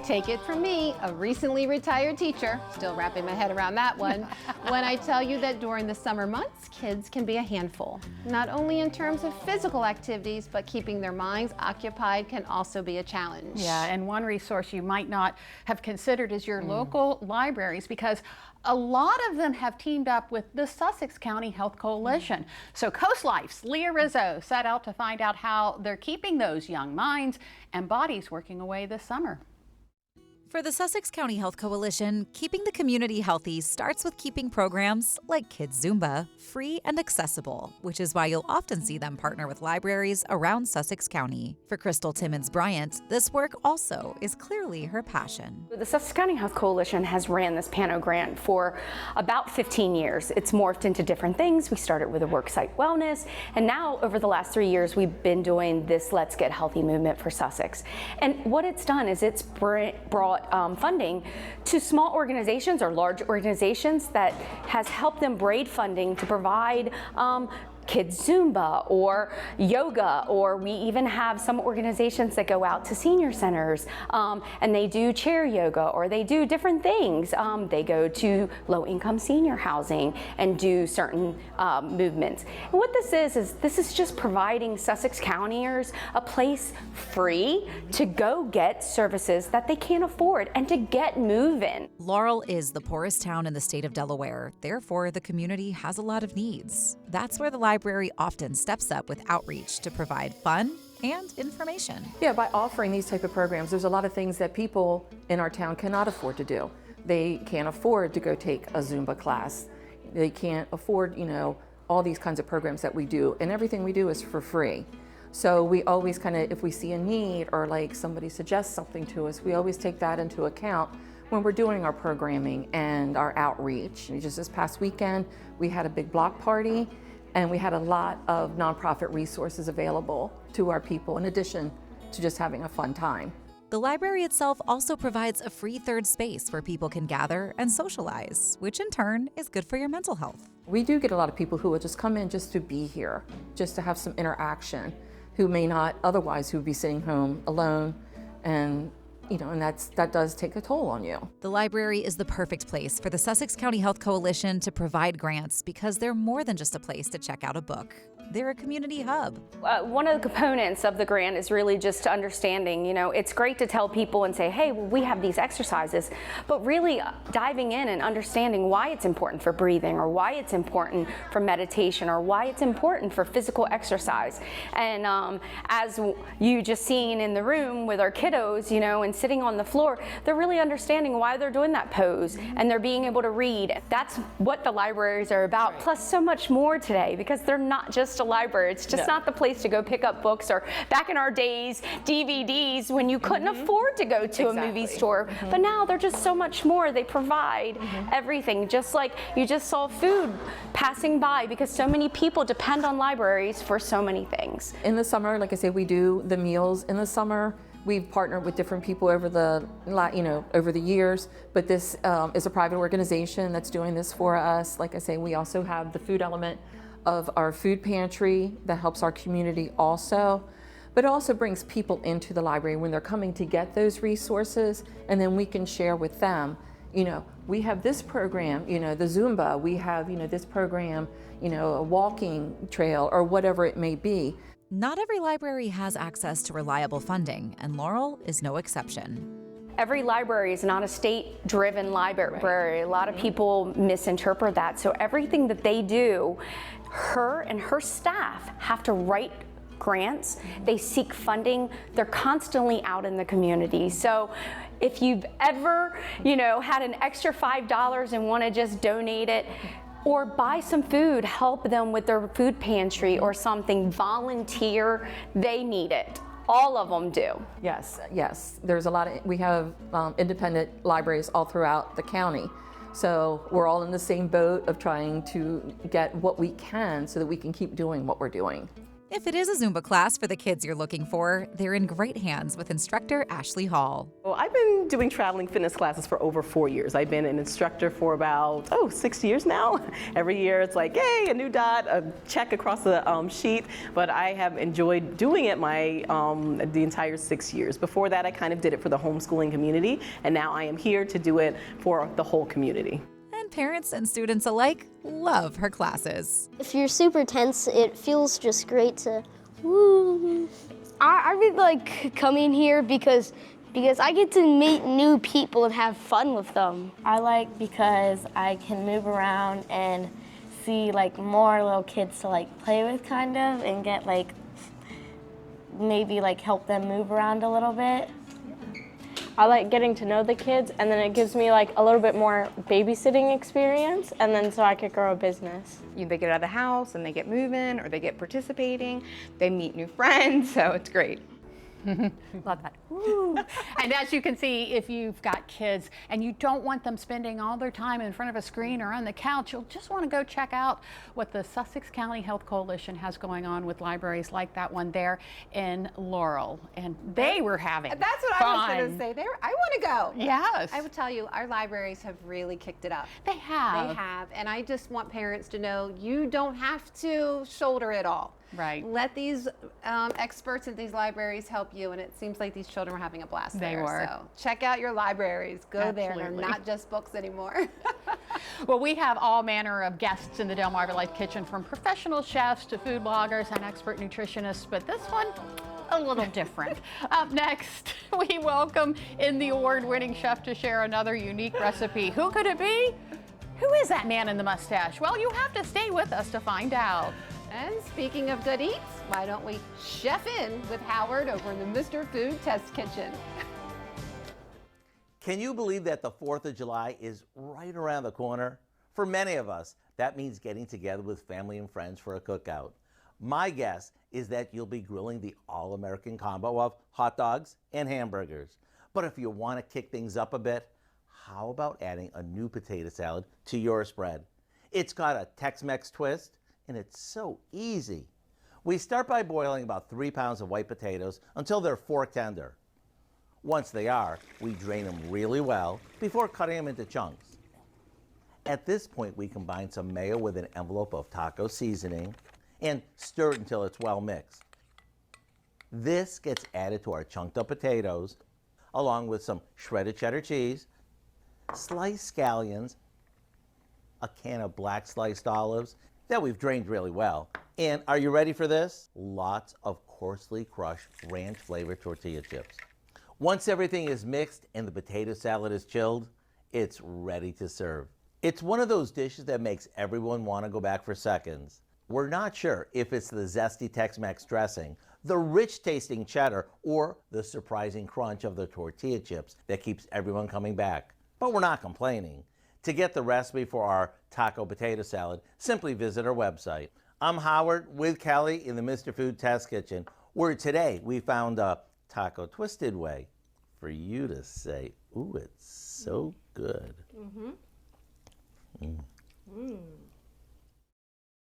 Take it from me, a recently retired teacher, still wrapping my head around that one, when I tell you that during the summer months, kids can be a handful. Not only in terms of physical activities, but keeping their minds occupied can also be a challenge. Yeah, and one resource you might not have considered is your local libraries, because a lot of them have teamed up with the Sussex County Health Coalition. So Coast Life's Leah Rizzo set out to find out how they're keeping those young minds and bodies working away this summer. For the Sussex County Health Coalition, keeping the community healthy starts with keeping programs like Kids Zumba free and accessible, which is why you'll often see them partner with libraries around Sussex County. For Crystal Timmons-Bryant, this work also is clearly her passion. The Sussex County Health Coalition has ran this Pano grant for about 15 years. It's morphed into different things. We started with a worksite wellness, and now over the last 3 years, we've been doing this Let's Get Healthy movement for Sussex. And what it's done is it's brought funding to small organizations or large organizations that has helped them braid funding to provide Kids Zumba or yoga, or we even have some organizations that go out to senior centers and they do chair yoga, or they do different things. They go to low-income senior housing and do certain movements. And what this is just providing Sussex Countyers a place free to go get services that they can't afford and to get moving. Laurel is the poorest town in the state of Delaware. Therefore, the community has a lot of needs. That's where the library often steps up with outreach to provide fun and information. Yeah, by offering these type of programs, there's a lot of things that people in our town cannot afford to do. They can't afford to go take a Zumba class. They can't afford, all these kinds of programs that we do, and everything we do is for free. So we always if we see a need or like somebody suggests something to us, we always take that into account when we're doing our programming and our outreach. Just this past weekend, we had a big block party, and we had a lot of nonprofit resources available to our people, in addition to just having a fun time. The library itself also provides a free third space where people can gather and socialize, which in turn is good for your mental health. We do get a lot of people who will just come in just to be here, just to have some interaction, who may not otherwise, who would be sitting home alone, and that does take a toll on you. The library is the perfect place for the Sussex County Health Coalition to provide grants, because they're more than just a place to check out a book. They're a community hub. One of the components of the grant is really just understanding, it's great to tell people and say, hey, well, we have these exercises, but really diving in and understanding why it's important for breathing, or why it's important for meditation, or why it's important for physical exercise. And as you just seen in the room with our kiddos, and sitting on the floor, they're really understanding why they're doing that pose, and they're being able to read. That's what the libraries are about, plus so much more today, because they're not just a library. It's just not the place to go pick up books, or back in our days, DVDs, when you couldn't afford to go to a movie store. But now they're just so much more. They provide everything, just like you just saw food passing by, because so many people depend on libraries for so many things. In the summer, like I say, we do the meals in the summer. We've partnered with different people over the years, but this is a private organization that's doing this for us. Like I say, we also have the food element of our food pantry that helps our community also, but it also brings people into the library when they're coming to get those resources, and then we can share with them, we have this program, the Zumba, we have, this program, a walking trail, or whatever it may be. Not every library has access to reliable funding, and Laurel is no exception. Every library is not a state-driven library. Right. A lot of people misinterpret that. So everything that they do, her and her staff have to write grants. They seek funding. They're constantly out in the community. So if you've ever, had an extra $5 and want to just donate it, or buy some food, help them with their food pantry or something, volunteer, they need it. All of them do. Yes. There's a lot of, we have independent libraries all throughout the county. So we're all in the same boat of trying to get what we can so that we can keep doing what we're doing. If it is a Zumba class for the kids you're looking for, they're in great hands with instructor Ashley Hall. Well, I've been doing traveling fitness classes for over 4 years. I've been an instructor for about, 6 years now. Every year it's like, yay, a new dot, a check across the sheet. But I have enjoyed doing it the entire 6 years. Before that, I kind of did it for the homeschooling community, and now I am here to do it for the whole community. And parents and students alike love her classes. If you're super tense, it feels just great to woo. I really like coming here because I get to meet new people and have fun with them. I like because I can move around and see like more little kids to like play with kind of and get like maybe like help them move around a little bit. I like getting to know the kids, and then it gives me like a little bit more babysitting experience, and then so I could grow a business. They get out of the house and they get moving, or they get participating, they meet new friends, so it's great. Love that. Woo. And as you can see, if you've got kids and you don't want them spending all their time in front of a screen or on the couch, you'll just want to go check out what the Sussex County Health Coalition has going on with libraries like that one there in Laurel. And they were having That's what fun. I was going to say. I want to go. Yes. I would tell you, our libraries have really kicked it up. They have. They have. And I just want parents to know you don't have to shoulder it all. Right. Let these experts at these libraries help you, and it seems like these children were having a blast They there. were. So check out your libraries. Go there. They're Absolutely. not just books anymore. Well, we have all manner of guests in the DelmarvaLife kitchen, from professional chefs to food bloggers and expert nutritionists, but this one, a little different. Up next, we welcome in the award-winning chef to share another unique recipe. Who could it be? Who is that man in the mustache? Well, you have to stay with us to find out. And speaking of good eats, why don't we chef in with Howard over in the Mr. Food Test Kitchen. Can you believe that the 4th of July is right around the corner? For many of us, that means getting together with family and friends for a cookout. My guess is that you'll be grilling the all-American combo of hot dogs and hamburgers. But if you want to kick things up a bit, how about adding a new potato salad to your spread? It's got a Tex-Mex twist, and it's so easy. We start by boiling about 3 pounds of white potatoes until they're fork tender. Once they are, we drain them really well before cutting them into chunks. At this point, we combine some mayo with an envelope of taco seasoning and stir it until it's well mixed. This gets added to our chunked up potatoes, along with some shredded cheddar cheese, sliced scallions, a can of black sliced olives that we've drained really well. And are you ready for this? Lots of coarsely crushed ranch flavored tortilla chips. Once everything is mixed and the potato salad is chilled, it's ready to serve. It's one of those dishes that makes everyone want to go back for seconds. We're not sure if it's the zesty Tex-Mex dressing, the rich tasting cheddar, or the surprising crunch of the tortilla chips that keeps everyone coming back. But we're not complaining. To get the recipe for our taco potato salad, simply visit our website. I'm Howard with Kelly in the Mr. Food Test Kitchen, where today we found a taco twisted way for you to say, ooh, it's so good. Mm-hmm. Mm.